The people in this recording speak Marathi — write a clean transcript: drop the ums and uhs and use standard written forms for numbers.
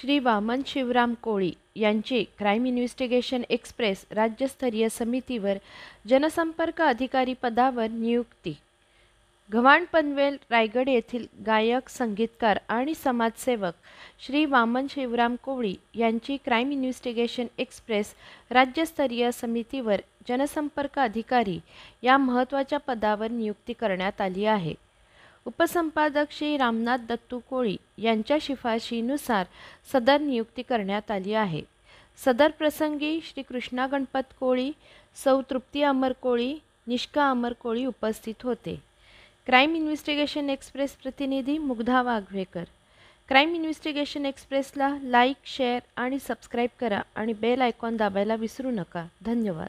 श्री वामन शिवराम कोळी यांची क्राईम इन्व्हेस्टिगेशन एक्सप्रेस राज्यस्तरीय समितीवर जनसंपर्क अधिकारी पदावर नियुक्ती. गव्हाण पनवेल रायगड येथील गायक, संगीतकार आणि समाजसेवक श्री वामन शिवराम कोळी यांची क्राईम इन्व्हेस्टिगेशन एक्सप्रेस राज्यस्तरीय समितीवर जनसंपर्क अधिकारी या महत्त्वाच्या पदावर नियुक्ती करण्यात आली आहे. उपसंपादक श्री रामनाथ दत्तू कोळी यांच्या शिफारशीनुसार सदर नियुक्ती करण्यात आली आहे. सदर प्रसंगी श्री कृष्णा गणपत कोळी, सौ तृप्ती अमर कोळी, निष्का अमर कोळी उपस्थित होते. क्राईम इन्व्हेस्टिगेशन एक्सप्रेस प्रतिनिधी मुग्धा वाघवेकर. क्राईम इन्व्हेस्टिगेशन एक्सप्रेसला लाईक, शेअर आणि सबस्क्राईब करा आणि बेल आयकॉन दाबायला विसरू नका. धन्यवाद.